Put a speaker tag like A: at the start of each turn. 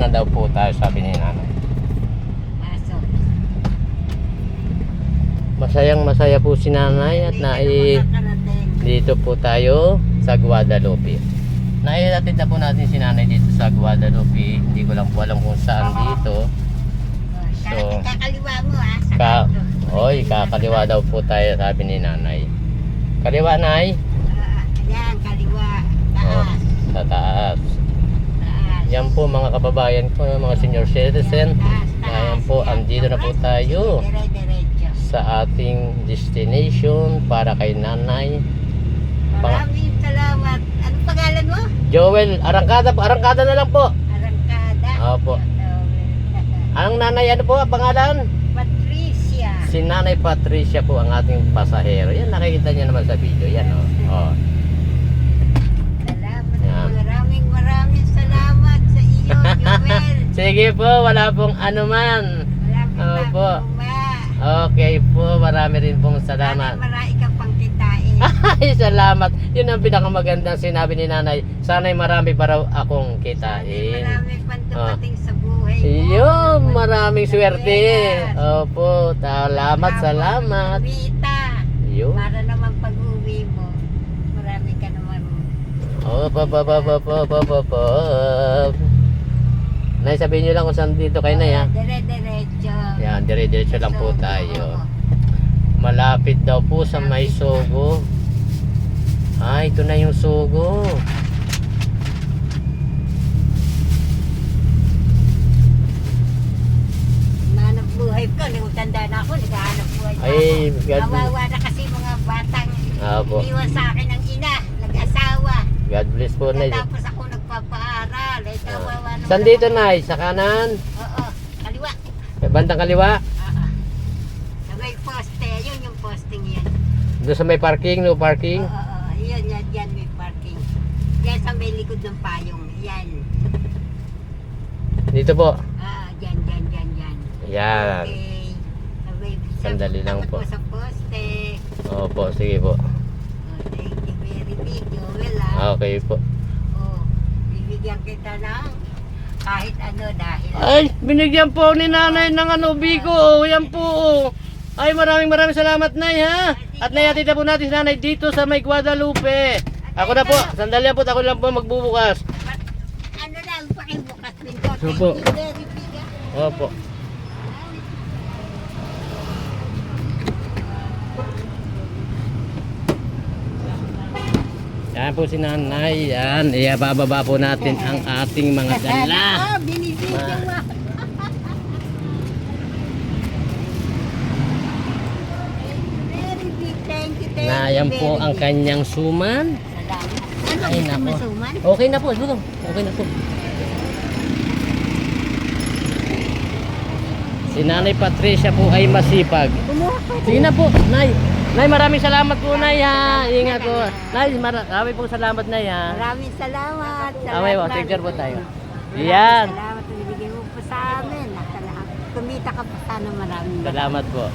A: naman daw po tayo, sabi ni nanay.
B: Pasok.
A: Masayang masaya po si nanay at dito po tayo sa Guadalupe. Nailatid na po natin si nanay dito sa Guadalupe. Hindi ko lang po alam kung saan dito. So,
B: kakaliwa mo
A: kakaliwa daw po tayo, sabi ni nanay. Kaliwa, nay?
B: Ayan, kaliwa.
A: Oh,
B: Taas.
A: sa taas.
B: Taas.
A: Yan po mga kababayan ko, mga senior citizen. Ayan po, andito na po tayo
B: Dire-diretso.
A: sa ating destination para kay nanay.
B: Maraming salamat. Anong pangalan mo?
A: Joel, arangkada po, arangkada na lang po.
B: Arangkada.
A: Opo. Ang nanay, ano po ang pangalan?
B: Patricia.
A: Si Nanay Patricia po ang ating pasahero. Yan, nakikita niyo naman sa video. Yan, oh.
B: Salamat.
A: Yan.
B: Maraming salamat sa iyo, Joel.
A: Sige po, wala pong anuman. Opo. Okay po, marami rin pong salamat.
B: Marami ka pang kitain.
A: Ay, salamat. Yun ang pinakamagandang sinabi ni nanay. Sana'y marami pa raw akong kitain.
B: Marami pang dumating sa buhay mo.
A: Yun, maraming swerte. Opo, salamat.
B: Vita.
A: Yun.
B: Para naman pag-uwi mo, marami ka naman.
A: Nay, sabihin nyo lang kung saan dito kayo na ya.
B: Dire-diretso.
A: Yan, dire-diretso lang po tayo. Malapit daw po sa may Sogo. Ay, ito na yung Sogo.
B: Hanap buhay ko, nagtanda na ako, naghahanap buhay na
A: Ay,
B: ako. Kawawa na kasi mga batang
A: Opo.
B: iniwan sa akin ng ina, nag-asawa.
A: God bless po, Nay.
B: Tapos ako nagpapaaral, ay kawawa naman.
A: Saan dito, Nay? Sa kanan?
B: Oo, kaliwa.
A: Bandang kaliwa?
B: Oo. Sa may poste, yun yung posting yan.
A: Doon sa may parking, no parking?
B: Oo, yun, yan may parking. Yan sa may likod ng payong, yan.
A: Dito po.
B: Yan.
A: Yan.
B: Okay.
A: Sandali lang po.
B: Sa poste.
A: Opo, sige po.
B: Thank you very much, Joel.
A: Okay po.
B: Bibigyan kita ng kahit ano dahil.
A: Ay, binigyan po ni nanay ng bigo. Yan po. Ay, maraming salamat, Nay, ha? At nayatid na po natin si nanay dito sa may Guadalupe. Ako na po. Sandali lang po. Ako lang po magbubukas.
B: Ano lang, pakibukas din ko.
A: Opo.
B: Thank you very much.
A: Opo. Yan po si nanay. Yan. Bababa po natin ang ating mga dala.
B: Binibigyan mo. Very big thank you.
A: Na yan po ang kanyang suman.
B: Salamat.
A: Ay,
B: Ano,
A: nako.
B: masuman?
A: Okay na po. Dudong. Okay na po. Si Nanay Patricia po ay masipag.
B: Kumuha ko.
A: Sige na po, Nay. Nay, maraming salamat po, Nay, ha. Ingat po. Nay, marami pong salamat, Nay, ha.
B: Maraming salamat.
A: Okay po, picture po tayo. Yan.
B: Salamat. Binigay mo po sa amin. Kumita ka pa sana maraming.
A: Salamat po.